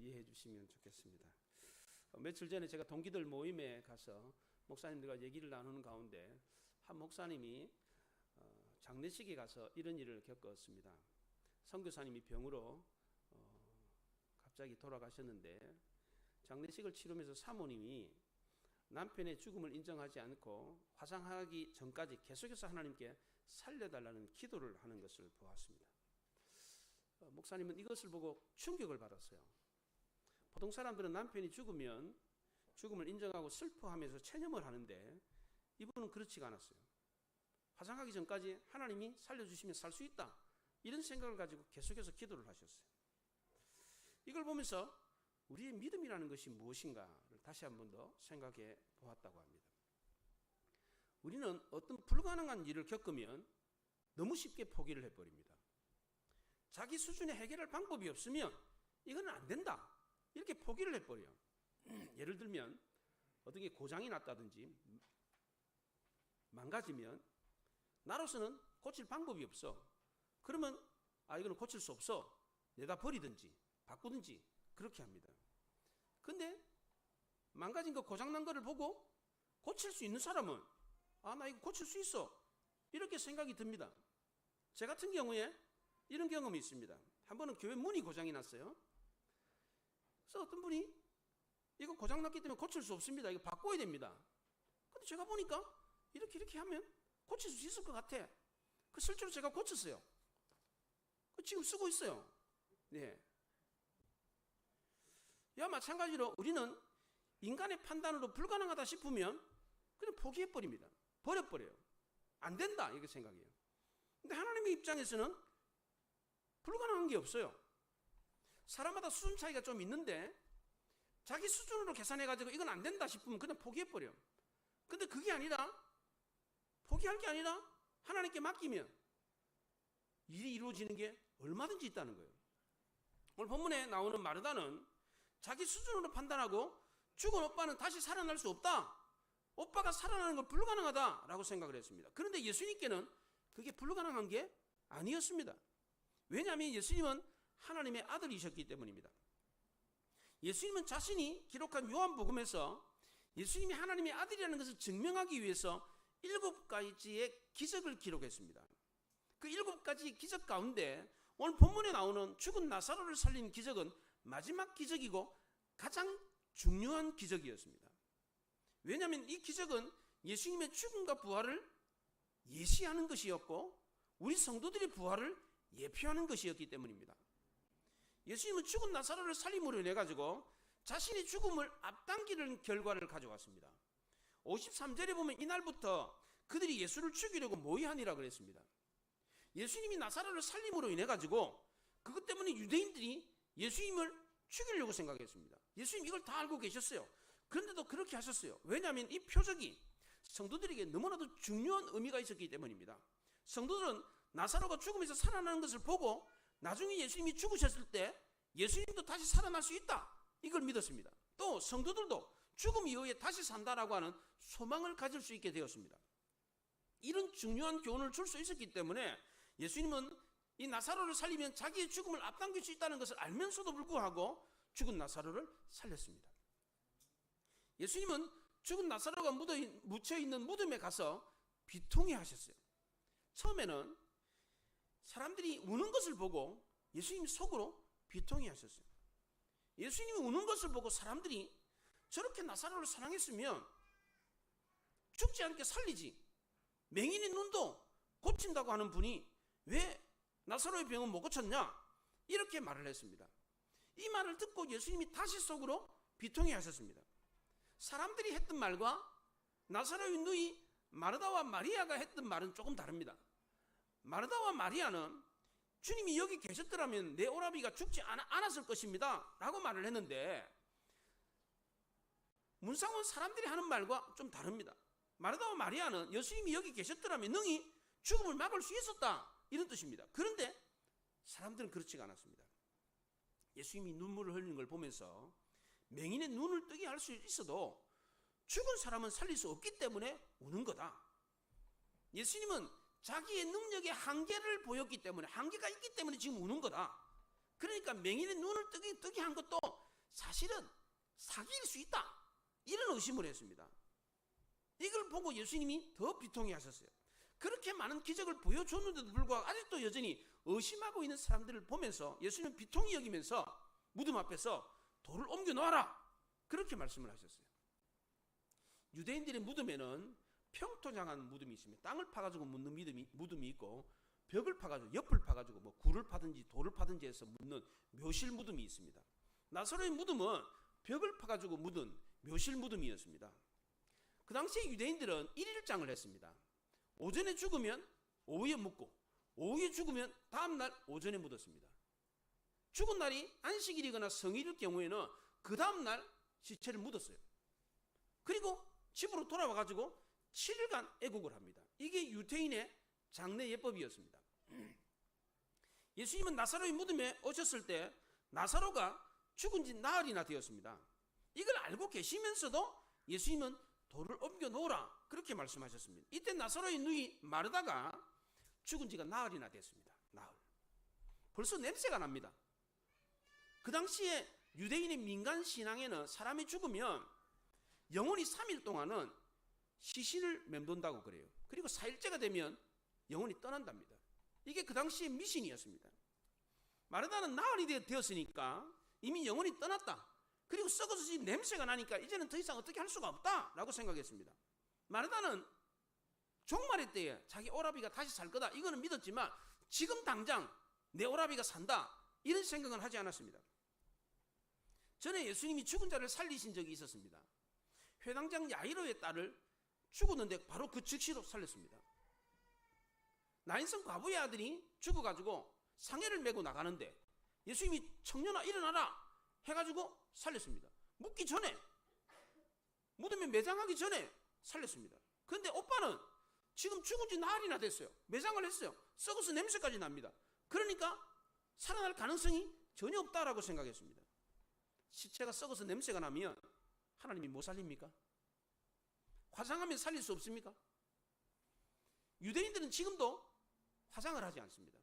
이해해 주시면 좋겠습니다. 며칠 전에 제가 동기들 모임에 가서 목사님들과 얘기를 나누는 가운데 한 목사님이 장례식에 가서 이런 일을 겪었습니다. 선교사님이 병으로 갑자기 돌아가셨는데 장례식을 치르면서 사모님이 남편의 죽음을 인정하지 않고 화상하기 전까지 계속해서 하나님께 살려달라는 기도를 하는 것을 보았습니다. 목사님은 이것을 보고 충격을 받았어요. 보통 사람들은 남편이 죽으면 죽음을 인정하고 슬퍼하면서 체념을 하는데 이분은 그렇지가 않았어요. 화상하기 전까지 하나님이 살려주시면 살 수 있다, 이런 생각을 가지고 계속해서 기도를 하셨어요. 이걸 보면서 우리의 믿음이라는 것이 무엇인가를 다시 한 번 더 생각해 보았다고 합니다. 우리는 어떤 불가능한 일을 겪으면 너무 쉽게 포기를 해버립니다. 자기 수준에 해결할 방법이 없으면 이건 안 된다, 이렇게 포기를 해버려요. 예를 들면 어떤 게 고장이 났다든지 망가지면 나로서는 고칠 방법이 없어. 그러면 이거는 고칠 수 없어, 내다 버리든지 바꾸든지 그렇게 합니다. 근데 망가진 거, 고장난 거를 보고 고칠 수 있는 사람은 나 이거 고칠 수 있어, 이렇게 생각이 듭니다. 제 같은 경우에 이런 경험이 있습니다. 한 번은 교회 문이 고장이 났어요. 그래서 어떤 분이 이거 고장났기 때문에 고칠 수 없습니다, 이거 바꿔야 됩니다. 근데 제가 보니까 이렇게 하면 고칠 수 있을 것 같아. 실제로 제가 고쳤어요. 지금 쓰고 있어요. 네. 이와 마찬가지로 우리는 인간의 판단으로 불가능하다 싶으면 그냥 포기해버립니다. 버려버려요. 안 된다, 이렇게 생각해요. 근데 하나님의 입장에서는 불가능한 게 없어요. 사람마다 수준 차이가 좀 있는데 자기 수준으로 계산해가지고 이건 안 된다 싶으면 그냥 포기해버려요. 근데 그게 아니라, 포기할 게 아니라 하나님께 맡기면 일이 이루어지는 게 얼마든지 있다는 거예요. 오늘 본문에 나오는 마르다는 자기 수준으로 판단하고 죽은 오빠는 다시 살아날 수 없다, 오빠가 살아나는 건 불가능하다라고 생각을 했습니다. 그런데 예수님께는 그게 불가능한 게 아니었습니다. 왜냐하면 예수님은 하나님의 아들이셨기 때문입니다. 예수님은 자신이 기록한 요한복음에서 예수님이 하나님의 아들이라는 것을 증명하기 위해서 7가지의 기적을 기록했습니다. 그 7가지 기적 가운데 오늘 본문에 나오는 죽은 나사로를 살린 기적은 마지막 기적이고 가장 중요한 기적이었습니다. 왜냐하면 이 기적은 예수님의 죽음과 부활을 예시하는 것이었고 우리 성도들의 부활을 예표하는 것이었기 때문입니다. 예수님은 죽은 나사로를 살림으로 인해 가지고 자신의 죽음을 앞당기는 결과를 가져왔습니다. 53절에 보면 이날부터 그들이 예수를 죽이려고 모의하니라 그랬습니다. 예수님이 나사로를 살림으로 인해 가지고 그것 때문에 유대인들이 예수님을 죽이려고 생각했습니다. 예수님 이걸 다 알고 계셨어요. 그런데도 그렇게 하셨어요. 왜냐하면 이 표적이 성도들에게 너무나도 중요한 의미가 있었기 때문입니다. 성도들은 나사로가 죽음에서 살아나는 것을 보고 나중에 예수님이 죽으셨을 때 예수님도 다시 살아날 수 있다, 이걸 믿었습니다. 또 성도들도 죽음 이후에 다시 산다라고 하는 소망을 가질 수 있게 되었습니다. 이런 중요한 교훈을 줄 수 있었기 때문에 예수님은 이 나사로를 살리면 자기의 죽음을 앞당길 수 있다는 것을 알면서도 불구하고 죽은 나사로를 살렸습니다. 예수님은 죽은 나사로가 묻혀있는 무덤에 가서 비통해 하셨어요. 처음에는 사람들이 우는 것을 보고 예수님이 속으로 비통해 하셨어요. 예수님이 우는 것을 보고 사람들이 저렇게 나사로를 사랑했으면 죽지 않게 살리지, 맹인의 눈도 고친다고 하는 분이 왜 나사로의 병은 못 고쳤냐, 이렇게 말을 했습니다. 이 말을 듣고 예수님이 다시 속으로 비통해 하셨습니다. 사람들이 했던 말과 나사로의 누이 마르다와 마리아가 했던 말은 조금 다릅니다. 마르다와 마리아는 주님이 여기 계셨더라면 내 오라비가 죽지 않았을 것입니다 라고 말을 했는데, 문상온 사람들이 하는 말과 좀 다릅니다. 마르다와 마리아는 예수님이 여기 계셨더라면 능히 죽음을 막을 수 있었다, 이런 뜻입니다. 그런데 사람들은 그렇지가 않았습니다. 예수님이 눈물을 흘리는 걸 보면서 맹인의 눈을 뜨게 할 수 있어도 죽은 사람은 살릴 수 없기 때문에 우는 거다. 예수님은 자기의 능력의 한계를 보였기 때문에, 한계가 있기 때문에 지금 우는 거다. 그러니까 맹인의 눈을 뜨게 한 것도 사실은 사기일 수 있다, 이런 의심을 했습니다. 이걸 보고 예수님이 더 비통해 하셨어요. 그렇게 많은 기적을 보여줬는데도 불구하고 아직도 여전히 의심하고 있는 사람들을 보면서 예수님은 비통히 여기면서 무덤 앞에서 돌을 옮겨 놓아라, 그렇게 말씀을 하셨어요. 유대인들의 무덤에는 평토장한 무덤이 있습니다. 땅을 파가지고 묻는 무덤이 있고, 벽을 파가지고, 옆을 파가지고 뭐 굴을 파든지 돌을 파든지 해서 묻는 묘실 무덤이 있습니다. 나사로의 무덤은 벽을 파가지고 묻은 묘실 무덤이었습니다. 그 당시에 유대인들은 1일장을 했습니다. 오전에 죽으면 오후에 묻고, 오후에 죽으면 다음날 오전에 묻었습니다. 죽은 날이 안식일이거나 성일일 경우에는 그 다음날 시체를 묻었어요. 그리고 집으로 돌아와가지고 7일간 애국을 합니다. 이게 유대인의 장례 예법이었습니다. 예수님은 나사로의 무덤에 오셨을 때 나사로가 죽은 지 나흘이나 되었습니다. 이걸 알고 계시면서도 예수님은 돌을 옮겨 놓으라, 그렇게 말씀하셨습니다. 이때 나사로의 누이 마르다가 죽은 지가 나흘이나 됐습니다. 나흘. 벌써 냄새가 납니다. 그 당시에 유대인의 민간 신앙에는 사람이 죽으면 영혼이 3일 동안은 시신을 맴돈다고 그래요. 그리고 4일째가 되면 영혼이 떠난답니다. 이게 그 당시의 미신이었습니다. 마르다는 나흘이 되었으니까 이미 영혼이 떠났다, 그리고 썩어서 지금 냄새가 나니까 이제는 더 이상 어떻게 할 수가 없다라고 생각했습니다. 마르다는 종말의 때에 자기 오라비가 다시 살 거다, 이거는 믿었지만 지금 당장 내 오라비가 산다, 이런 생각은 하지 않았습니다. 전에 예수님이 죽은 자를 살리신 적이 있었습니다. 회당장 야이로의 딸을 죽었는데 바로 그 즉시로 살렸습니다. 나인성 과부의 아들이 죽어가지고 상해를 메고 나가는데 예수님이 청년아 일어나라 해가지고 살렸습니다. 묻기 전에, 무덤에 매장하기 전에 살렸습니다. 그런데 오빠는 지금 죽은 지 나흘이나 됐어요. 매장을 했어요. 썩어서 냄새까지 납니다. 그러니까 살아날 가능성이 전혀 없다라고 생각했습니다. 시체가 썩어서 냄새가 나면 하나님이 못 살립니까? 화장하면 살릴 수 없습니까? 유대인들은 지금도 화장을 하지 않습니다.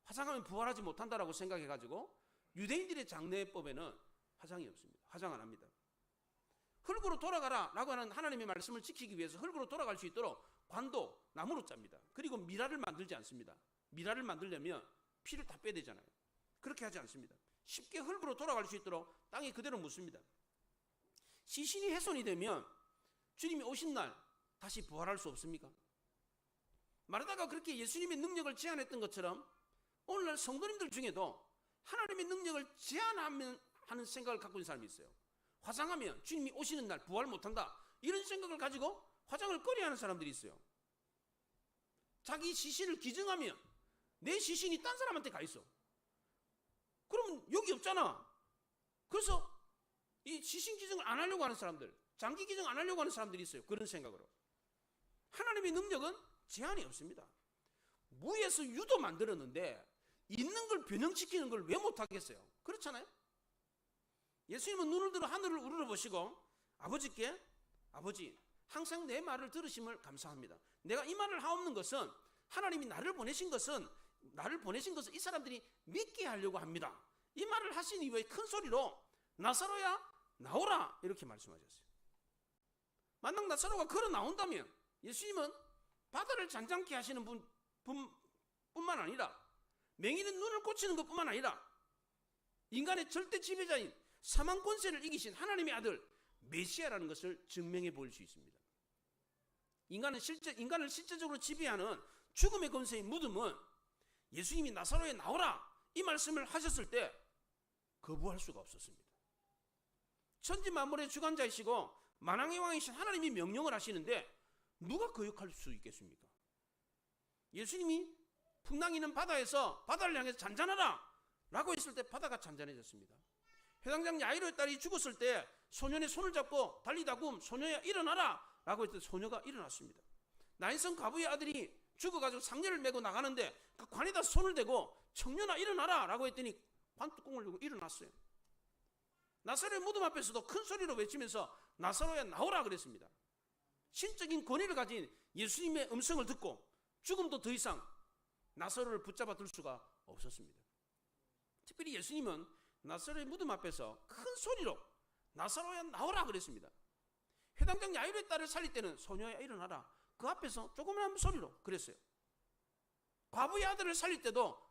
화장하면 부활하지 못한다라고 생각해가지고 유대인들의 장례법에는 화장이 없습니다. 화장 안 합니다. 흙으로 돌아가라 라고 하는 하나님의 말씀을 지키기 위해서 흙으로 돌아갈 수 있도록 관도 나무로 짭니다. 그리고 미라를 만들지 않습니다. 미라를 만들려면 피를 다 빼야 되잖아요. 그렇게 하지 않습니다. 쉽게 흙으로 돌아갈 수 있도록 땅에 그대로 묻습니다. 시신이 훼손이 되면 주님이 오신 날 다시 부활할 수 없습니까? 마르다가 그렇게 예수님의 능력을 제한했던 것처럼 오늘날 성도님들 중에도 하나님의 능력을 제한하면 하는 생각을 갖고 있는 사람이 있어요. 화장하면 주님이 오시는 날 부활 못한다, 이런 생각을 가지고 화장을 꺼려하는 사람들이 있어요. 자기 시신을 기증하면 내 시신이 딴 사람한테 가 있어. 그러면 여기 없잖아. 그래서 이 시신 기증을 안 하려고 하는 사람들, 장기 기증 안 하려고 하는 사람들이 있어요. 그런 생각으로. 하나님의 능력은 제한이 없습니다. 무에서 유도 만들었는데 있는 걸 변형시키는 걸 왜 못하겠어요? 그렇잖아요. 예수님은 눈을 들어 하늘을 우러러보시고 아버지께, 아버지 항상 내 말을 들으심을 감사합니다. 내가 이 말을 하옵는 것은 하나님이 나를 보내신 것은 이 사람들이 믿게 하려고 합니다. 이 말을 하신 이후에 큰 소리로 나사로야 나오라, 이렇게 말씀하셨어요. 만약 나사로가 걸어 나온다면 예수님은 바다를 잔잔케 하시는 뿐만 아니라 맹인은 눈을 고치는 것뿐만 아니라 인간의 절대 지배자인 사망 권세를 이기신 하나님의 아들 메시아라는 것을 증명해 보일 수 있습니다. 인간을 실제적으로 지배하는 죽음의 권세인 무덤은 예수님이 나사로에 나오라 이 말씀을 하셨을 때 거부할 수가 없었습니다. 천지 만물의 주관자이시고 만왕의 왕이신 하나님이 명령을 하시는데 누가 거역할 수 있겠습니까? 예수님이 풍랑이 있는 바다에서 바다를 향해서 잔잔하라 라고 했을 때 바다가 잔잔해졌습니다. 회당장 야이로의 딸이 죽었을 때 소년의 손을 잡고 달리다굼 소녀야 일어나라 라고 했을 때 소녀가 일어났습니다. 나인성 과부의 아들이 죽어가지고 상녀를 메고 나가는데 그 관에다 손을 대고 청년아 일어나라 라고 했더니 관뚜껑을 열고 일어났어요. 나사로의 무덤 앞에서도 큰 소리로 외치면서 나사로야 나오라 그랬습니다. 신적인 권위를 가진 예수님의 음성을 듣고 죽음도 더 이상 나사로를 붙잡아 둘 수가 없었습니다. 특별히 예수님은 나사로의 무덤 앞에서 큰 소리로 나사로야 나오라 그랬습니다. 회당장 야이로의 딸을 살릴 때는 소녀야 일어나라, 그 앞에서 조그만 소리로 그랬어요. 과부의 아들을 살릴 때도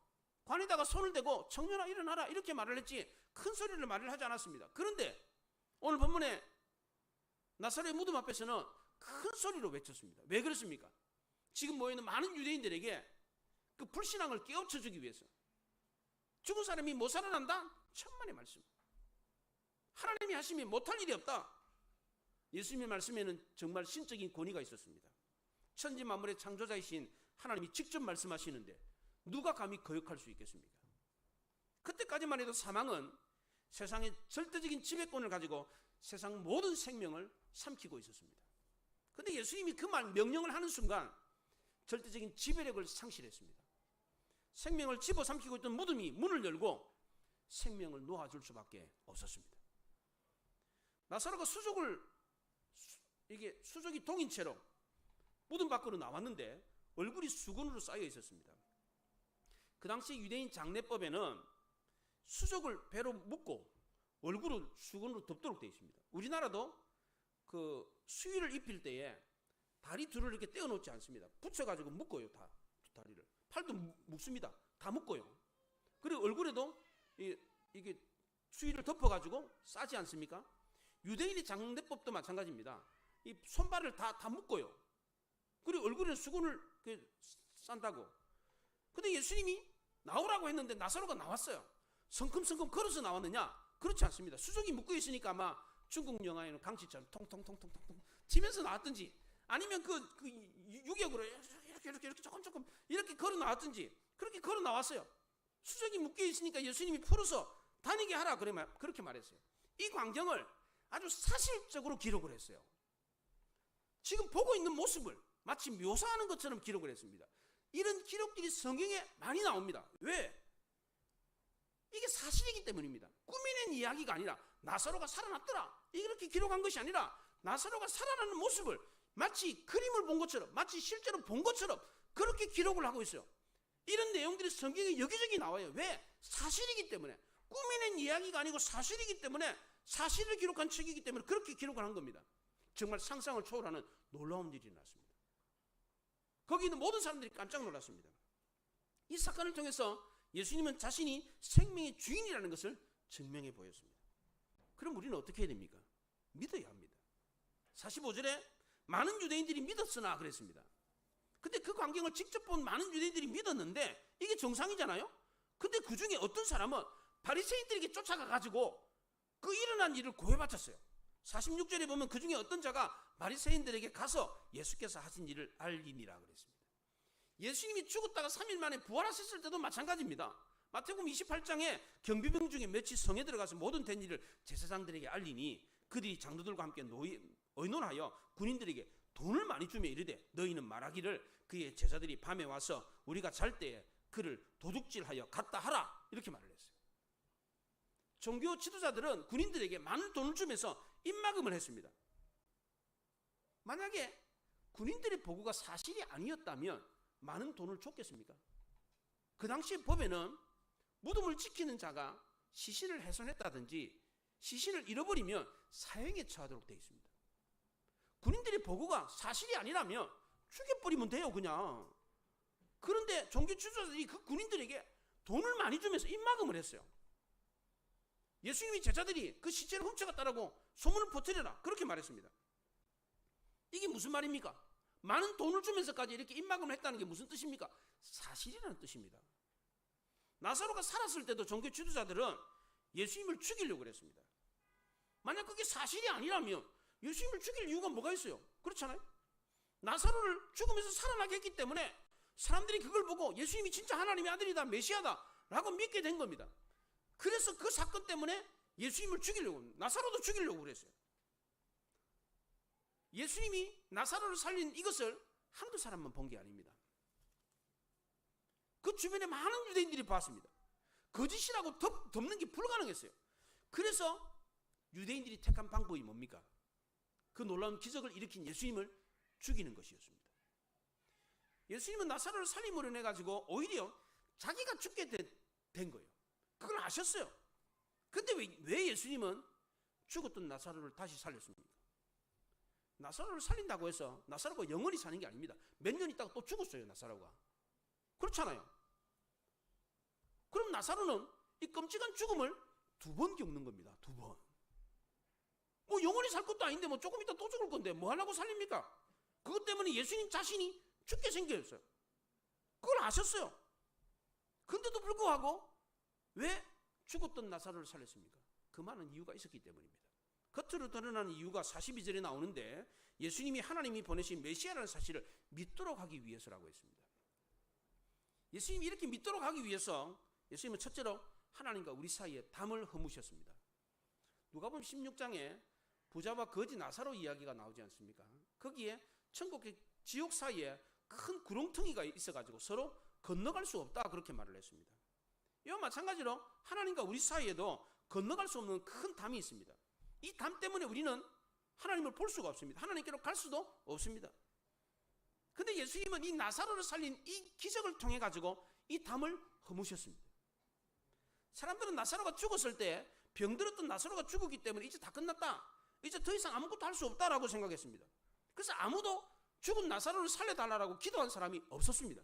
관에다가 손을 대고 청년아 일어나라 이렇게 말을 했지 큰 소리를 말을 하지 않았습니다. 그런데 오늘 본문에 나사로의 무덤 앞에서는 큰 소리로 외쳤습니다. 왜 그렇습니까? 지금 모여있는 많은 유대인들에게 그 불신앙을 깨우쳐주기 위해서. 죽은 사람이 못 살아난다? 천만의 말씀. 하나님이 하시면 못할 일이 없다. 예수님의 말씀에는 정말 신적인 권위가 있었습니다. 천지 만물의 창조자이신 하나님이 직접 말씀하시는데 누가 감히 거역할 수 있겠습니까? 그때까지만 해도 사망은 세상의 절대적인 지배권을 가지고 세상 모든 생명을 삼키고 있었습니다. 그런데 예수님이 그 말 명령을 하는 순간 절대적인 지배력을 상실했습니다. 생명을 집어삼키고 있던 무덤이 문을 열고 생명을 놓아줄 수밖에 없었습니다. 나사로가 수족이 동인 채로 무덤 밖으로 나왔는데 얼굴이 수건으로 쌓여 있었습니다. 그 당시 유대인 장례법에는 수족을 배로 묶고 얼굴을 수건으로 덮도록 되어 있습니다. 우리나라도 그 수의를 입힐 때에 다리 둘을 이렇게 떼어놓지 않습니다. 붙여가지고 묶어요. 다 다리를. 팔도 묶습니다. 다 묶어요. 그리고 얼굴에도 이게 수의를 덮어가지고 싸지 않습니까? 유대인의 장례법도 마찬가지입니다. 이 손발을 다 묶어요. 그리고 얼굴에는 수건을 싼다고. 근데 예수님이 나오라고 했는데 나사로가 나왔어요. 성큼성큼 걸어서 나왔느냐? 그렇지 않습니다. 수족이 묶여 있으니까 아마 중국 영화에는 강치처럼 통통통통통 치면서 나왔든지 아니면 그 유격으로 이렇게 조금 이렇게 걸어 나왔든지 그렇게 걸어 나왔어요. 수족이 묶여 있으니까 예수님이 풀어서 다니게 하라 그렇게 말했어요. 이 광경을 아주 사실적으로 기록을 했어요. 지금 보고 있는 모습을 마치 묘사하는 것처럼 기록을 했습니다. 이런 기록들이 성경에 많이 나옵니다. 왜? 이게 사실이기 때문입니다. 꾸미는 이야기가 아니라 나사로가 살아났더라 이렇게 기록한 것이 아니라 나사로가 살아나는 모습을 마치 그림을 본 것처럼 마치 실제로 본 것처럼 그렇게 기록을 하고 있어요. 이런 내용들이 성경에 여기저기 나와요. 왜? 사실이기 때문에. 꾸미는 이야기가 아니고 사실이기 때문에 사실을 기록한 책이기 때문에 그렇게 기록을 한 겁니다. 정말 상상을 초월하는 놀라운 일이 났습니다. 거기 있는 모든 사람들이 깜짝 놀랐습니다. 이 사건을 통해서 예수님은 자신이 생명의 주인이라는 것을 증명해 보였습니다. 그럼 우리는 어떻게 해야 됩니까? 믿어야 합니다. 45절에 많은 유대인들이 믿었으나 그랬습니다. 근데 그 광경을 직접 본 많은 유대인들이 믿었는데 이게 정상이잖아요. 근데 그 중에 어떤 사람은 바리새인들에게 쫓아가 가지고 그 일어난 일을 고해바쳤어요. 46절에 보면 그 중에 어떤 자가 바리새인들에게 가서 예수께서 하신 일을 알리니라 그랬습니다. 예수님이 죽었다가 3일 만에 부활하셨을 때도 마찬가지입니다. 마태복음 28장에 경비병 중에 몇이 성에 들어가서 모든 된 일을 제사장들에게 알리니 그들이 장로들과 함께 의논하여 군인들에게 돈을 많이 주며 이르되 너희는 말하기를 그의 제자들이 밤에 와서 우리가 잘 때에 그를 도둑질하여 갔다 하라 이렇게 말을 했어요. 종교 지도자들은 군인들에게 많은 돈을 주면서 입막음을 했습니다. 만약에 군인들의 보고가 사실이 아니었다면 많은 돈을 줬겠습니까? 그 당시 법에는 무덤을 지키는 자가 시신을 훼손했다든지 시신을 잃어버리면 사형에 처하도록 되어 있습니다. 군인들의 보고가 사실이 아니라면 죽여버리면 돼요 그냥. 그런데 종교 지도자들이 그 군인들에게 돈을 많이 주면서 입막음을 했어요. 예수님이 제자들이 그 시체를 훔쳐갔다라고 소문을 퍼뜨려라 그렇게 말했습니다. 이게 무슨 말입니까? 많은 돈을 주면서까지 이렇게 입막음을 했다는 게 무슨 뜻입니까? 사실이라는 뜻입니다. 나사로가 살았을 때도 종교 지도자들은 예수님을 죽이려고 그랬습니다. 만약 그게 사실이 아니라면 예수님을 죽일 이유가 뭐가 있어요? 그렇잖아요? 나사로를 죽으면서 살아나게 했기 때문에 사람들이 그걸 보고 예수님이 진짜 하나님의 아들이다 메시아다 라고 믿게 된 겁니다. 그래서 그 사건 때문에 예수님을 죽이려고, 나사로도 죽이려고 그랬어요. 예수님이 나사로를 살린 이것을 한두 사람만 본 게 아닙니다. 그 주변에 많은 유대인들이 봤습니다. 거짓이라고 덮는 게 불가능했어요. 그래서 유대인들이 택한 방법이 뭡니까? 그 놀라운 기적을 일으킨 예수님을 죽이는 것이었습니다. 예수님은 나사로를 살림으로 인해 가지고 오히려 자기가 죽게 된 거예요. 그걸 아셨어요. 근데 왜 예수님은 죽었던 나사로를 다시 살렸습니까? 나사로를 살린다고 해서 나사로가 영원히 사는 게 아닙니다. 몇 년 있다가 또 죽었어요, 나사로가. 그렇잖아요. 그럼 나사로는 이 끔찍한 죽음을 2번 겪는 겁니다. 2번. 뭐 영원히 살 것도 아닌데 뭐 조금 있다 또 죽을 건데 뭐 하려고 살립니까? 그것 때문에 예수님 자신이 죽게 생겼어요. 그걸 아셨어요. 근데도 불구하고 왜 죽었던 나사로를 살렸습니까? 그 많은 이유가 있었기 때문입니다. 겉으로 드러나는 이유가 42절에 나오는데 예수님이 하나님이 보내신 메시아라는 사실을 믿도록 하기 위해서라고 했습니다. 예수님이 이렇게 믿도록 하기 위해서 예수님은 첫째로 하나님과 우리 사이에 담을 허무셨습니다. 누가복음 16장에 부자와 거지 나사로 이야기가 나오지 않습니까? 거기에 천국과 지옥 사이에 큰 구렁텅이가 있어가지고 서로 건너갈 수 없다 그렇게 말을 했습니다. 이와 마찬가지로 하나님과 우리 사이에도 건너갈 수 없는 큰 담이 있습니다. 이 담 때문에 우리는 하나님을 볼 수가 없습니다. 하나님께로 갈 수도 없습니다. 근데 예수님은 이 나사로를 살린 이 기적을 통해 가지고 이 담을 허무셨습니다. 사람들은 나사로가 죽었을 때 병들었던 나사로가 죽었기 때문에 이제 다 끝났다, 이제 더 이상 아무것도 할 수 없다라고 생각했습니다. 그래서 아무도 죽은 나사로를 살려달라고 기도한 사람이 없었습니다.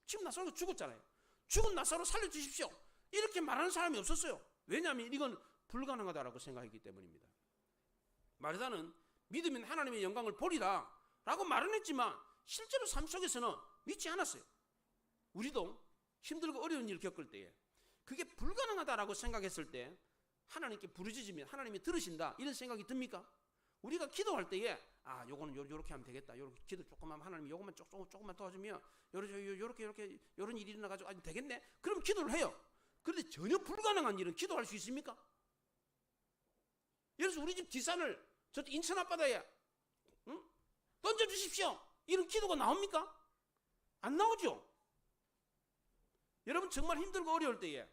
지금 나사로가 죽었잖아요. 죽은 나사로 살려주십시오 이렇게 말하는 사람이 없었어요. 왜냐하면 이건 불가능하다라고 생각했기 때문입니다. 마르다는 믿으면 하나님의 영광을 보리라 라고 말은 했지만 실제로 삶 속에서는 믿지 않았어요. 우리도 힘들고 어려운 일을 겪을 때에 그게 불가능하다라고 생각했을 때 하나님께 부르짖으면 하나님이 들으신다 이런 생각이 듭니까? 우리가 기도할 때에 요거는 요렇게 하면 되겠다, 요렇게 기도 조금 하면 하나님이 요것만 조금만 도와주면 요렇게 요런 일이 일어나가지고 되겠네, 그럼 기도를 해요. 그런데 전혀 불가능한 일은 기도할 수 있습니까? 예를 들어서 우리 집 뒷산을 저 인천 앞바다에 던져주십시오 이런 기도가 나옵니까? 안 나오죠. 여러분 정말 힘들고 어려울 때에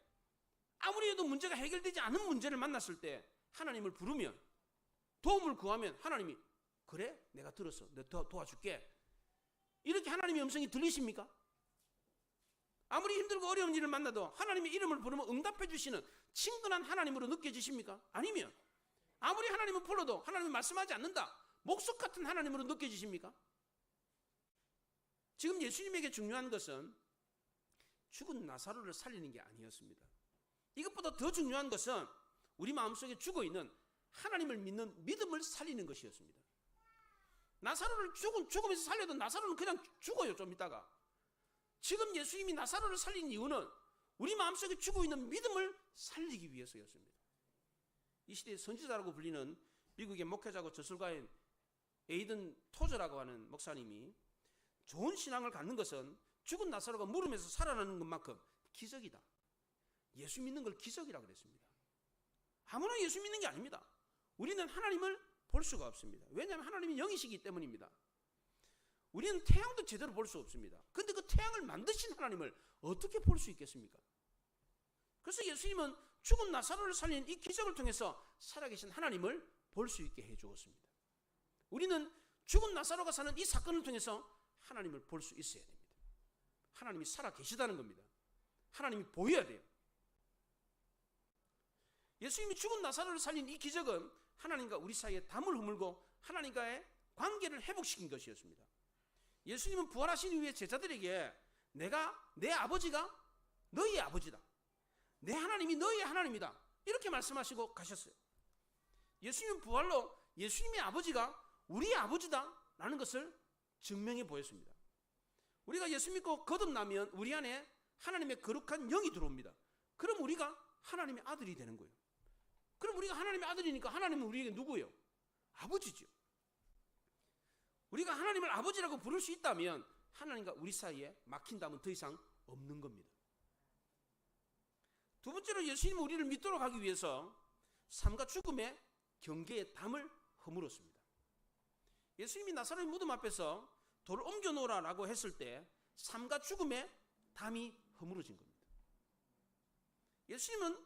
아무리 해도 문제가 해결되지 않은 문제를 만났을 때 하나님을 부르면, 도움을 구하면 하나님이 그래 내가 들었어, 내가 도와줄게 이렇게 하나님의 음성이 들리십니까? 아무리 힘들고 어려운 일을 만나도 하나님의 이름을 부르면 응답해 주시는 친근한 하나님으로 느껴지십니까? 아니면 아무리 하나님을 불러도 하나님이 말씀하지 않는다, 목석 같은 하나님으로 느껴지십니까? 지금 예수님에게 중요한 것은 죽은 나사로를 살리는 게 아니었습니다. 이것보다 더 중요한 것은 우리 마음속에 죽어있는 하나님을 믿는 믿음을 살리는 것이었습니다. 나사로를 죽으면서 살려도 나사로는 그냥 죽어요. 좀 있다가. 지금 예수님이 나사로를 살린 이유는 우리 마음속에 죽어있는 믿음을 살리기 위해서였습니다. 이 시대의 선지자라고 불리는 미국의 목회자고 저술가인 에이든 토저라고 하는 목사님이 좋은 신앙을 갖는 것은 죽은 나사로가 물음에서 살아나는 것만큼 기적이다, 예수 믿는 걸 기적이라고 그랬습니다. 아무나 예수 믿는 게 아닙니다. 우리는 하나님을 볼 수가 없습니다. 왜냐하면 하나님이 영이시기 때문입니다. 우리는 태양도 제대로 볼 수 없습니다. 그런데 그 태양을 만드신 하나님을 어떻게 볼 수 있겠습니까? 그래서 예수님은 죽은 나사로를 살린 이 기적을 통해서 살아계신 하나님을 볼 수 있게 해주었습니다. 우리는 죽은 나사로가 사는 이 사건을 통해서 하나님을 볼 수 있어야 됩니다. 하나님이 살아계시다는 겁니다. 하나님이 보여야 돼요. 예수님이 죽은 나사로를 살린 이 기적은 하나님과 우리 사이에 담을 허물고 하나님과의 관계를 회복시킨 것이었습니다. 예수님은 부활하신 이후에 제자들에게 내 아버지가 너희의 아버지다, 내 하나님이 너희의 하나님이다 이렇게 말씀하시고 가셨어요. 예수님은 부활로 예수님의 아버지가 우리의 아버지다라는 것을 증명해 보였습니다. 우리가 예수 믿고 거듭나면 우리 안에 하나님의 거룩한 영이 들어옵니다. 그럼 우리가 하나님의 아들이 되는 거예요. 그럼 우리가 하나님의 아들이니까 하나님은 우리에게 누구예요? 아버지죠. 우리가 하나님을 아버지라고 부를 수 있다면 하나님과 우리 사이에 막힌다면 더 이상 없는 겁니다. 두 번째로 예수님은 우리를 믿도록 하기 위해서 삶과 죽음의 경계의 담을 허물었습니다. 예수님이 나사로의 무덤 앞에서 돌을 옮겨 놓으라고 했을 때 삶과 죽음의 담이 허물어진 겁니다. 예수님은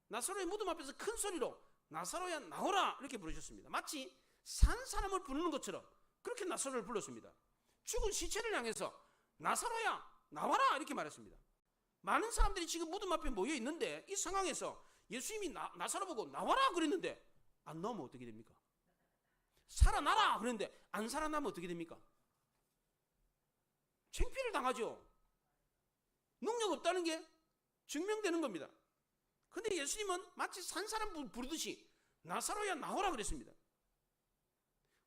나사로의 무덤 앞에서 큰 소리로 나사로야 나오라 이렇게 부르셨습니다. 마치 산 사람을 부르는 것처럼 그렇게 나사로를 불렀습니다. 죽은 시체를 향해서 나사로야 나와라 이렇게 말했습니다. 많은 사람들이 지금 무덤 앞에 모여 있는데 이 상황에서 예수님이 나사로 보고 나와라 그랬는데 안 나오면 어떻게 됩니까? 살아나라 그랬는데 안 살아나면 어떻게 됩니까? 창피를 당하죠. 능력 없다는 게 증명되는 겁니다. 근데 예수님은 마치 산 사람 부르듯이 나사로야 나오라 그랬습니다.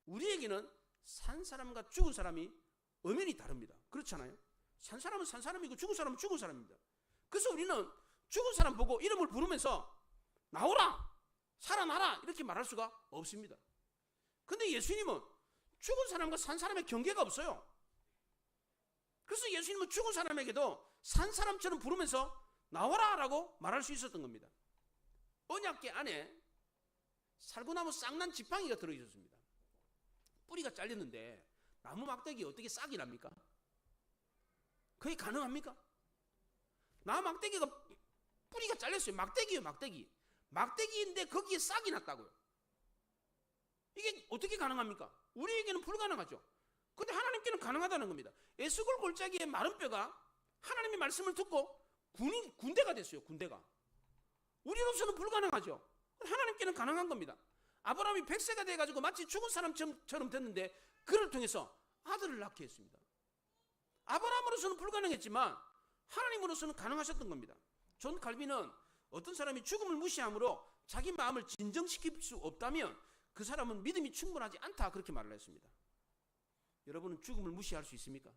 우리에게는 산 사람과 죽은 사람이 엄연히 다릅니다. 그렇잖아요. 산 사람은 산 사람이고 죽은 사람은 죽은 사람입니다. 그래서 우리는 죽은 사람 보고 이름을 부르면서 나오라, 살아나라 이렇게 말할 수가 없습니다. 근데 예수님은 죽은 사람과 산 사람의 경계가 없어요. 그래서 예수님은 죽은 사람에게도 산 사람처럼 부르면서 나와라 라고 말할 수 있었던 겁니다. 언약궤 안에 살구나무 싹난 지팡이가 들어있었습니다. 뿌리가 잘렸는데 나무 막대기 어떻게 싹이 납니까? 그게 가능합니까? 나무 막대기가 뿌리가 잘렸어요. 막대기예요, 막대기. 막대기인데 거기에 싹이 났다고요. 이게 어떻게 가능합니까? 우리에게는 불가능하죠. 근데 하나님께는 가능하다는 겁니다. 에스골 골짜기의 마른 뼈가 하나님의 말씀을 듣고 군대가 됐어요. 군대가. 우리로서는 불가능하죠. 하나님께는 가능한 겁니다. 아브라함이 100세가 돼가지고 마치 죽은 사람처럼 됐는데 그를 통해서 아들을 낳게 했습니다. 아브라함으로서는 불가능했지만 하나님으로서는 가능하셨던 겁니다. 존 칼빈은 어떤 사람이 죽음을 무시함으로 자기 마음을 진정시킬 수 없다면 그 사람은 믿음이 충분하지 않다 그렇게 말을 했습니다. 여러분은 죽음을 무시할 수 있습니까?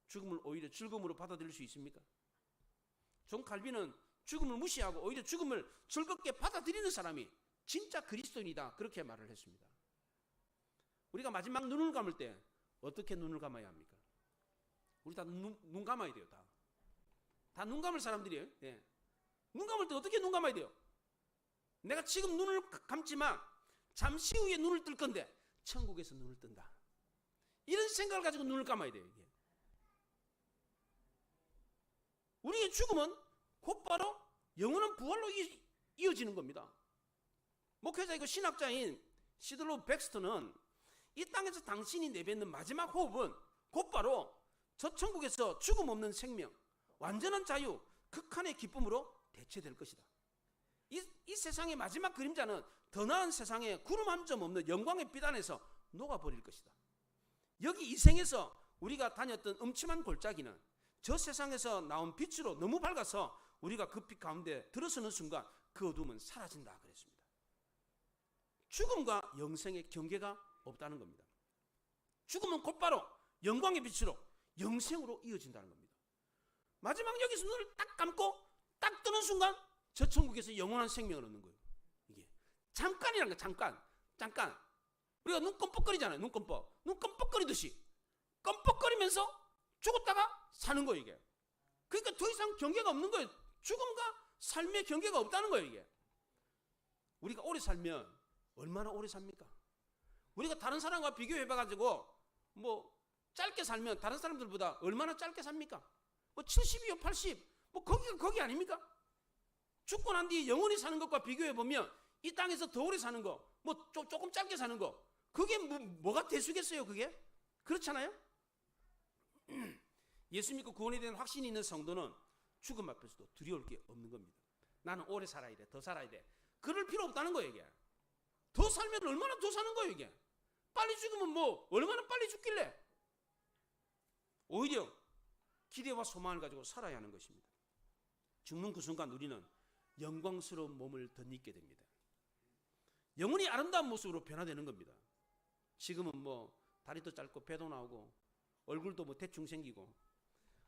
죽음을 오히려 즐거움으로 받아들일 수 있습니까? 존 칼빈은 죽음을 무시하고 오히려 죽음을 즐겁게 받아들이는 사람이 진짜 그리스도인이다 그렇게 말을 했습니다. 우리가 마지막 눈을 감을 때 어떻게 눈을 감아야 합니까? 우리 다 눈 감아야 돼요. 다 눈 감을 사람들이에요. 예. 눈 감을 때 어떻게 눈 감아야 돼요? 내가 지금 눈을 감지만 잠시 후에 눈을 뜰 건데 천국에서 눈을 뜬다. 이런 생각을 가지고 눈을 감아야 돼요. 이게. 우리의 죽음은 곧바로 영원한 부활로 이어지는 겁니다. 목회자이고 신학자인 시들로 백스터는 이 땅에서 당신이 내뱉는 마지막 호흡은 곧바로 저 천국에서 죽음 없는 생명, 완전한 자유, 극한의 기쁨으로 대체될 것이다. 이 세상의 마지막 그림자는 더 나은 세상에 구름 한 점 없는 영광의 빛 안에서 녹아버릴 것이다. 여기 이 생에서 우리가 다녔던 음침한 골짜기는 저 세상에서 나온 빛으로 너무 밝아서 우리가 그 빛 가운데 들어서는 순간 그 어둠은 사라진다 그랬습니다. 죽음과 영생의 경계가 없다는 겁니다. 죽음은 곧바로 영광의 빛으로 영생으로 이어진다는 겁니다. 마지막 여기서 눈을 딱 감고 딱 뜨는 순간 저 천국에서 영원한 생명을 얻는 거예요. 이게 잠깐이라는 거예요. 잠깐. 우리가 눈 껌뻑거리잖아요. 눈 껌뻑거리듯이 껌뻑거리면서 죽었다가 사는 거예요. 이게. 그러니까 더 이상 경계가 없는 거예요. 죽음과 삶의 경계가 없다는 거예요. 이게. 우리가 오래 살면 얼마나 오래 삽니까? 우리가 다른 사람과 비교해봐가지고 뭐 짧게 살면 다른 사람들보다 얼마나 짧게 삽니까? 뭐 70이요 80, 뭐 거기가 거기 아닙니까? 죽고 난 뒤에 영원히 사는 것과 비교해보면 이 땅에서 더 오래 사는 거, 뭐 조금 짧게 사는 거, 그게 뭐가 대수겠어요 그게? 그렇잖아요? 예수 믿고 구원에 대한 확신이 있는 성도는 죽음 앞에서도 두려울 게 없는 겁니다. 나는 오래 살아야 돼, 더 살아야 돼. 그럴 필요 없다는 거예요 이게. 더 살면 얼마나 더 사는 거예요 이게. 빨리 죽으면 뭐 얼마나 빨리 죽길래. 오히려 기대와 소망을 가지고 살아야 하는 것입니다. 죽는 그 순간 우리는 영광스러운 몸을 덧입게 됩니다. 영원히 아름다운 모습으로 변화되는 겁니다. 지금은 뭐 다리도 짧고 배도 나오고 얼굴도 뭐 대충 생기고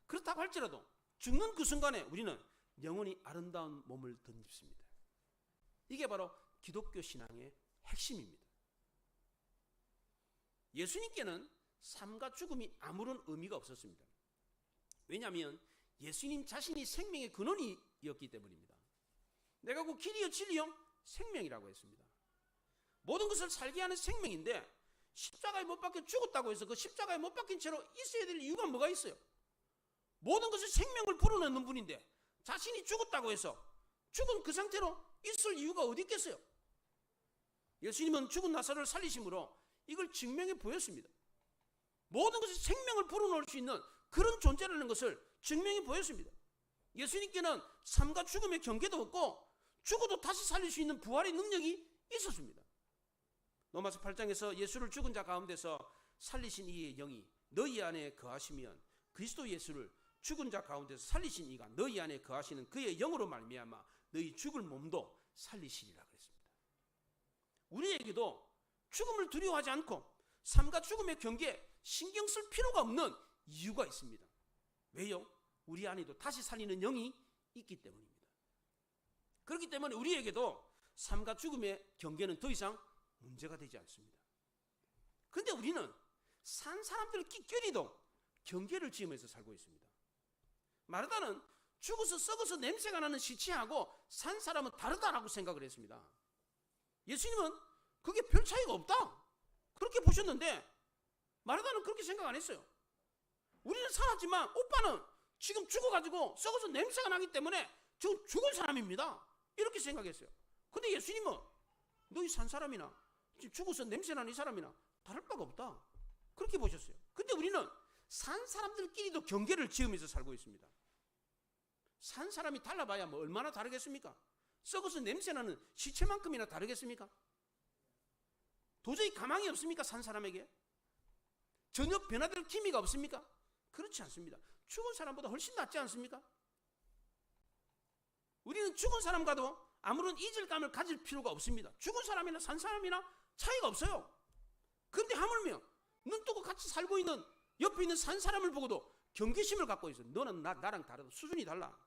그렇다고 할지라도 죽는 그 순간에 우리는 영원히 아름다운 몸을 덧입습니다. 이게 바로 기독교 신앙의 핵심입니다. 예수님께는 삶과 죽음이 아무런 의미가 없었습니다. 왜냐하면 예수님 자신이 생명의 근원이었기 때문입니다. 내가 그 길이요 진리요 생명이라고 했습니다. 모든 것을 살게 하는 생명인데 십자가에 못 박혀 죽었다고 해서 그 십자가에 못 박힌 채로 있어야 될 이유가 뭐가 있어요? 모든 것을 생명을 불어넣는 분인데 자신이 죽었다고 해서 죽은 그 상태로 있을 이유가 어디 있겠어요? 예수님은 죽은 나사로를 살리심으로 이걸 증명해 보였습니다. 모든 것을 생명을 불어넣을 수 있는 그런 존재라는 것을 증명해 보였습니다. 예수님께는 삶과 죽음의 경계도 없고 죽어도 다시 살릴 수 있는 부활의 능력이 있었습니다. 로마서 8장에서 예수를 죽은 자 가운데서 살리신 이의 영이 너희 안에 거하시면 그리스도 예수를 죽은 자 가운데서 살리신 이가 너희 안에 거하시는 그의 영으로 말미암아 너희 죽을 몸도 살리시리라 그랬습니다. 우리에게도 죽음을 두려워하지 않고 삶과 죽음의 경계에 신경 쓸 필요가 없는 이유가 있습니다. 왜요? 우리 안에도 다시 살리는 영이 있기 때문입니다. 그렇기 때문에 우리에게도 삶과 죽음의 경계는 더 이상 문제가 되지 않습니다. 그런데 우리는 산 사람들끼리도 경계를 지으면서 살고 있습니다. 마르다는 죽어서 썩어서 냄새가 나는 시체하고 산 사람은 다르다라고 생각을 했습니다. 예수님은 그게 별 차이가 없다 그렇게 보셨는데 마르다는 그렇게 생각 안 했어요. 우리는 살았지만 오빠는 지금 죽어가지고 썩어서 냄새가 나기 때문에 지금 죽은 사람입니다 이렇게 생각했어요. 근데 예수님은 너희 산 사람이나 지금 죽어서 냄새나는 이 사람이나 다를 바가 없다 그렇게 보셨어요. 근데 우리는 산 사람들끼리도 경계를 지으면서 살고 있습니다. 산 사람이 달라봐야 뭐 얼마나 다르겠습니까? 썩어서 냄새나는 시체만큼이나 다르겠습니까? 도저히 가망이 없습니까? 산 사람에게 전혀 변화될 기미가 없습니까? 그렇지 않습니다. 죽은 사람보다 훨씬 낫지 않습니까? 우리는 죽은 사람과도 아무런 이질감을 가질 필요가 없습니다. 죽은 사람이나 산 사람이나 차이가 없어요. 그런데 하물며 눈 뜨고 같이 살고 있는 옆에 있는 산 사람을 보고도 경계심을 갖고 있어요. 너는 나랑 다르다. 수준이 달라.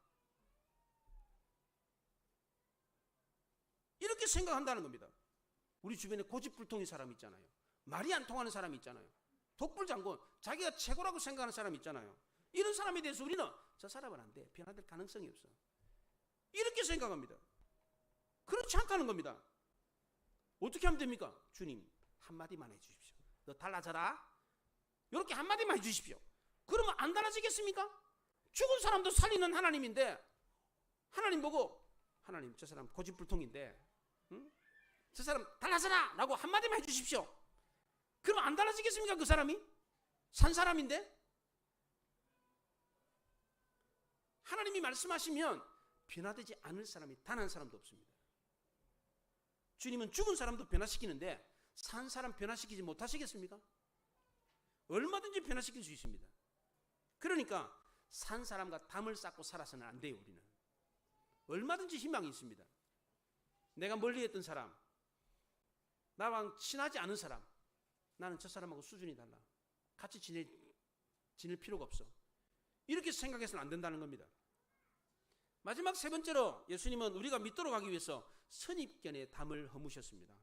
이렇게 생각한다는 겁니다. 우리 주변에 고집불통인 사람 있잖아요. 말이 안 통하는 사람 있잖아요. 독불장군, 자기가 최고라고 생각하는 사람 있잖아요. 이런 사람에 대해서 우리는 저 사람은 안 돼. 변화될 가능성이 없어. 이렇게 생각합니다. 그렇지 않다는 겁니다. 어떻게 하면 됩니까? 주님 한마디만 해주십시오. 너 달라져라. 이렇게 한마디만 해주십시오. 그러면 안 달라지겠습니까? 죽은 사람도 살리는 하나님인데 하나님 보고 하나님 저 사람 고집불통인데 저 사람 달라져라 라고 한마디만 해주십시오. 그럼 안 달라지겠습니까? 그 사람이? 산 사람인데? 하나님이 말씀하시면 변화되지 않을 사람이 단 한 사람도 없습니다. 주님은 죽은 사람도 변화시키는데 산 사람 변화시키지 못하시겠습니까? 얼마든지 변화시킬 수 있습니다. 그러니까 산 사람과 담을 쌓고 살아서는 안 돼요. 우리는 얼마든지 희망이 있습니다. 내가 멀리 했던 사람, 나랑 친하지 않은 사람, 나는 저 사람하고 수준이 달라. 같이 지낼 필요가 없어. 이렇게 생각해서는 안 된다는 겁니다. 마지막 세 번째로 예수님은 우리가 믿도록 하기 위해서 선입견의 담을 허무셨습니다.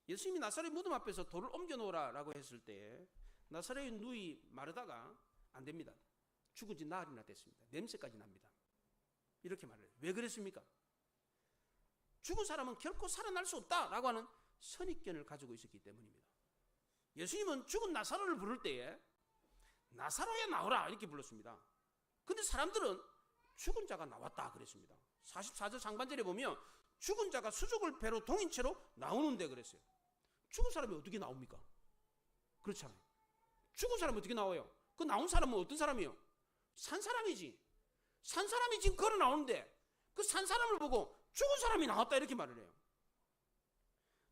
예수님이 나사렛 무덤 앞에서 돌을 옮겨놓으라고 했을 때 나사렛 누이 마르다가 안 됩니다. 죽은 지 나흘이나 됐습니다. 냄새까지 납니다. 이렇게 말을 해요. 왜 그랬습니까? 죽은 사람은 결코 살아날 수 없다라고 하는 선입견을 가지고 있었기 때문입니다. 예수님은 죽은 나사로를 부를 때에 나사로야 나오라 이렇게 불렀습니다. 근데 사람들은 죽은 자가 나왔다 그랬습니다. 44절 상반절에 보면 죽은 자가 수족을 배로 동인 채로 나오는데 그랬어요. 죽은 사람이 어떻게 나옵니까? 그렇잖아요. 죽은 사람이 어떻게 나와요? 그 나온 사람은 어떤 사람이에요? 산 사람이지. 산 사람이 지금 걸어 나오는데 그 산 사람을 보고 죽은 사람이 나왔다 이렇게 말을 해요.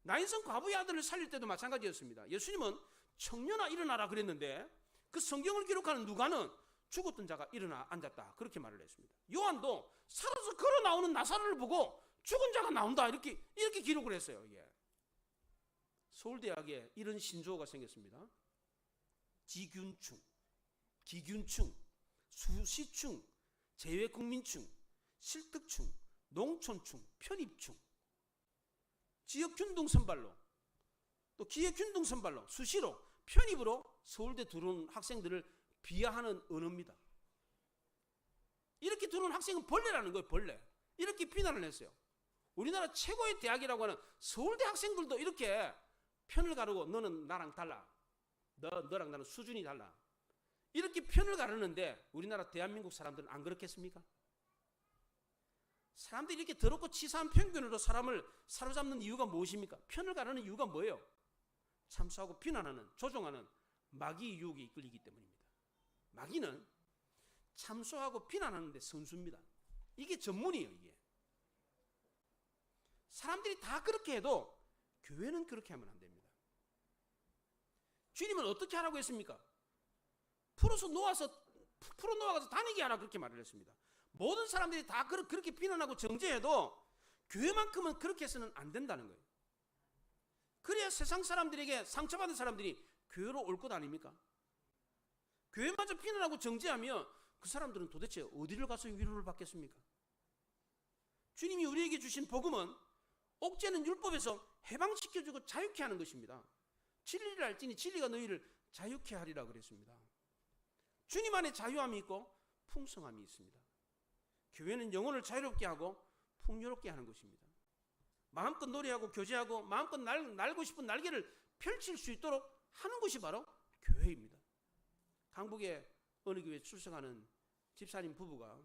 나인성 과부의 아들을 살릴 때도 마찬가지였습니다. 예수님은 청년아 일어나라 그랬는데 그 성경을 기록하는 누가는 죽었던 자가 일어나 앉았다 그렇게 말을 했습니다. 요한도 살아서 걸어 나오는 나사로를 보고 죽은 자가 나온다 이렇게 기록을 했어요. 예. 서울대학에 이런 신조어가 생겼습니다. 지균충, 기균충, 수시충, 재외국민충, 실득충, 농촌충, 편입충, 지역균등 선발로 또 기획균등 선발로 수시로 편입으로 서울대 들어온 학생들을 비하하는 언어입니다. 이렇게 들어온 학생은 벌레라는 거예요. 벌레. 이렇게 비난을 했어요. 우리나라 최고의 대학이라고 하는 서울대 학생들도 이렇게 편을 가르고 너는 나랑 달라. 너랑 나는 수준이 달라. 이렇게 편을 가르는데 우리나라 대한민국 사람들은 안 그렇겠습니까? 사람들이 이렇게 더럽고 치사한 편견으로 사람을 사로잡는 이유가 무엇입니까? 편을 가르는 이유가 뭐예요? 참수하고 비난하는, 조종하는 마귀 유혹에 이끌리기 때문입니다. 마귀는 참수하고 비난하는 데 선수입니다. 이게 전문이에요. 이게 사람들이 다 그렇게 해도 교회는 그렇게 하면 안 됩니다. 주님은 어떻게 하라고 했습니까? 풀어 놓아가서 다니게 하라 그렇게 말을 했습니다. 모든 사람들이 다 그렇게 비난하고 정죄해도 교회만큼은 그렇게 해서는 안 된다는 거예요. 그래야 세상 사람들에게 상처받은 사람들이 교회로 올 것 아닙니까? 교회마저 비난하고 정죄하면 그 사람들은 도대체 어디를 가서 위로를 받겠습니까? 주님이 우리에게 주신 복음은 옥죄는 율법에서 해방시켜주고 자유케 하는 것입니다. 진리를 알지니 진리가 너희를 자유케 하리라 그랬습니다. 주님 안에 자유함이 있고 풍성함이 있습니다. 교회는 영혼을 자유롭게 하고 풍요롭게 하는 것입니다. 마음껏 노래하고 교제하고 마음껏 날고 싶은 날개를 펼칠 수 있도록 하는 것이 바로 교회입니다. 강북의 어느 교회에 출석하는 집사님 부부가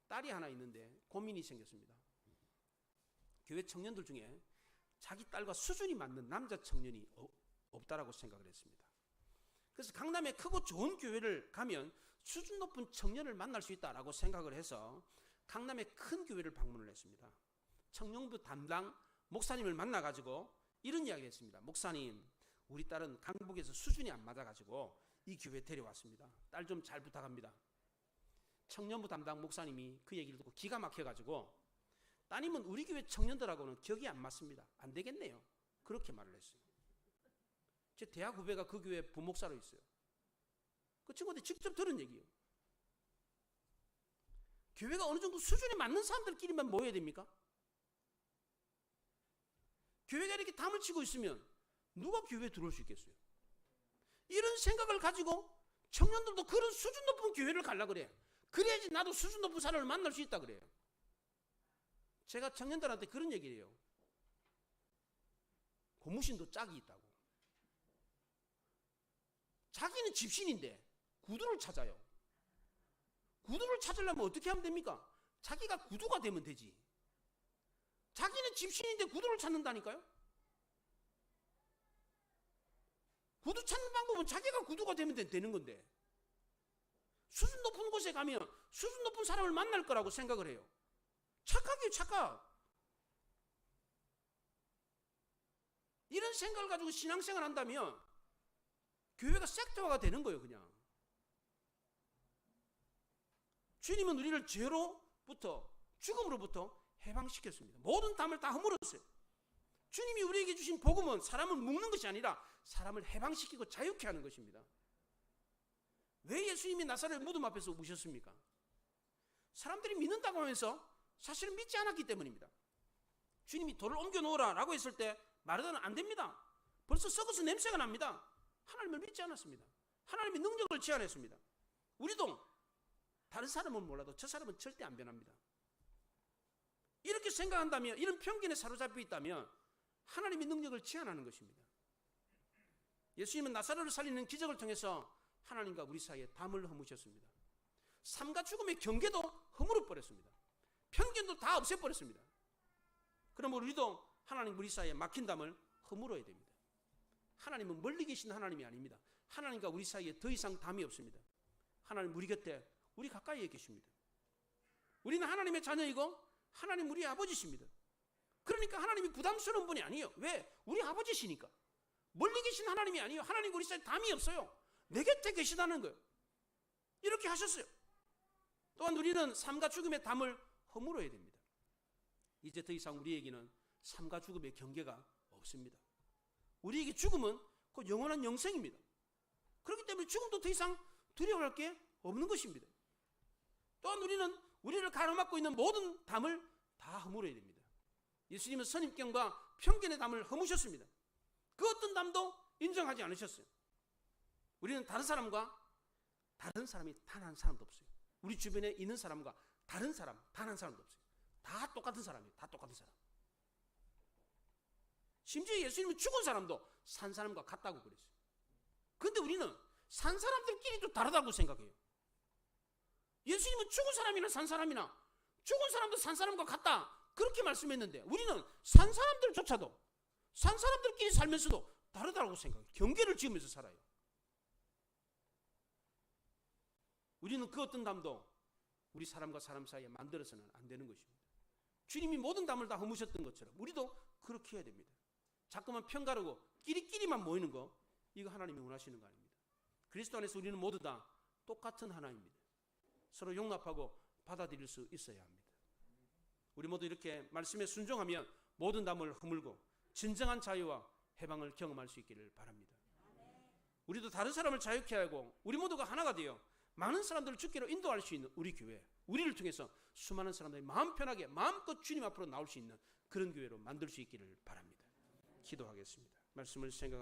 딸이 하나 있는데 고민이 생겼습니다. 교회 청년들 중에 자기 딸과 수준이 맞는 남자 청년이 없다라고 생각을 했습니다. 그래서 강남에 크고 좋은 교회를 가면 수준 높은 청년을 만날 수 있다라고 생각을 해서 강남의 큰 교회를 방문을 했습니다. 청년부 담당 목사님을 만나가지고 이런 이야기를 했습니다. 목사님, 우리 딸은 강북에서 수준이 안 맞아가지고 이 교회 데려왔습니다. 딸 좀 잘 부탁합니다. 청년부 담당 목사님이 그 얘기를 듣고 기가 막혀가지고 따님은 우리 교회 청년들하고는 격이 안 맞습니다. 안 되겠네요. 그렇게 말을 했어요. 제 대학 후배가 그 교회 부목사로 있어요. 그 친구한테 직접 들은 얘기예요. 교회가 어느 정도 수준에 맞는 사람들끼리만 모여야 됩니까? 교회가 이렇게 담을 치고 있으면 누가 교회에 들어올 수 있겠어요? 이런 생각을 가지고 청년들도 그런 수준 높은 교회를 가려고 그래. 그래야지 나도 수준 높은 사람을 만날 수 있다 그래요. 제가 청년들한테 그런 얘기를 해요. 고무신도 짝이 있다고. 자기는 집신인데 구두를 찾아요. 구두를 찾으려면 어떻게 하면 됩니까? 자기가 구두가 되면 되지. 자기는 집신인데 구두를 찾는다니까요. 구두 찾는 방법은 자기가 구두가 되면 되는 건데, 수준 높은 곳에 가면 수준 높은 사람을 만날 거라고 생각을 해요. 착각이에요, 착각. 이런 생각을 가지고 신앙생활 한다면 교회가 섹터화가 되는 거예요. 그냥 주님은 우리를 죄로부터, 죽음으로부터 해방시켰습니다. 모든 담을 다 허물었어요. 주님이 우리에게 주신 복음은 사람을 묶는 것이 아니라 사람을 해방시키고 자유케 하는 것입니다. 왜 예수님이 나사렛 무덤 앞에서 우셨습니까? 사람들이 믿는다고 하면서 사실은 믿지 않았기 때문입니다. 주님이 돌을 옮겨 놓으라 라고 했을 때 마르다는 안 됩니다. 벌써 썩어서 냄새가 납니다. 하나님을 믿지 않았습니다. 하나님의 능력을 제한했습니다. 우리도 다른 사람은 몰라도 저 사람은 절대 안 변합니다. 이렇게 생각한다면, 이런 편견에 사로잡혀 있다면 하나님의 능력을 제한하는 것입니다. 예수님은 나사로를 살리는 기적을 통해서 하나님과 우리 사이에 담을 허무셨습니다. 삶과 죽음의 경계도 허물어 버렸습니다. 편견도 다 없애버렸습니다. 그러면 우리도 하나님 우리 사이에 막힌 담을 허물어야 됩니다. 하나님은 멀리 계신 하나님이 아닙니다. 하나님과 우리 사이에 더 이상 담이 없습니다. 하나님 우리 곁에, 우리 가까이에 계십니다. 우리는 하나님의 자녀이고 하나님 우리 아버지십니다. 그러니까 하나님이 부담스러운 분이 아니에요. 왜? 우리 아버지시니까. 멀리 계신 하나님이 아니에요. 하나님 우리 사이에 담이 없어요. 내 곁에 계시다는 거예요. 이렇게 하셨어요. 또한 우리는 삶과 죽음의 담을 허물어야 됩니다. 이제 더 이상 우리에게는 삶과 죽음의 경계가 없습니다. 우리에게 죽음은 그 영원한 영생입니다. 그렇기 때문에 죽음도 더 이상 두려워할 게 없는 것입니다. 또한 우리는 우리를 가로막고 있는 모든 담을 다 허물어야 됩니다. 예수님은 선입견과 편견의 담을 허무셨습니다. 그 어떤 담도 인정하지 않으셨어요. 우리는 다른 사람이 단 한 사람도 없어요. 우리 주변에 있는 사람과 다른 사람 단 한 사람도 없어요. 다 똑같은 사람이에요. 다 똑같은 사람. 심지어 예수님은 죽은 사람도 산 사람과 같다고 그랬어요. 그런데 우리는 산 사람들끼리도 다르다고 생각해요. 예수님은 죽은 사람이나 산 사람이나 죽은 사람도 산 사람과 같다 그렇게 말씀했는데 우리는 산 사람들조차도 산 사람들끼리 살면서도 다르다고 생각해요. 경계를 지으면서 살아요. 우리는 그 어떤 담도 우리 사람과 사람 사이에 만들어서는 안 되는 것입니다. 주님이 모든 담을 다 허무셨던 것처럼 우리도 그렇게 해야 됩니다. 자꾸만 편가르고 끼리끼리만 모이는 거, 이거 하나님이 원하시는 거 아닙니다. 그리스도 안에서 우리는 모두 다 똑같은 하나입니다. 서로 용납하고 받아들일 수 있어야 합니다. 우리 모두 이렇게 말씀에 순종하면 모든 담을 허물고 진정한 자유와 해방을 경험할 수 있기를 바랍니다. 우리도 다른 사람을 자유케 하고 우리 모두가 하나가 되어 많은 사람들을 주께로 인도할 수 있는 우리 교회, 우리를 통해서 수많은 사람들이 마음 편하게 마음껏 주님 앞으로 나올 수 있는 그런 교회로 만들 수 있기를 바랍니다. 기도하겠습니다. 말씀을 생각하고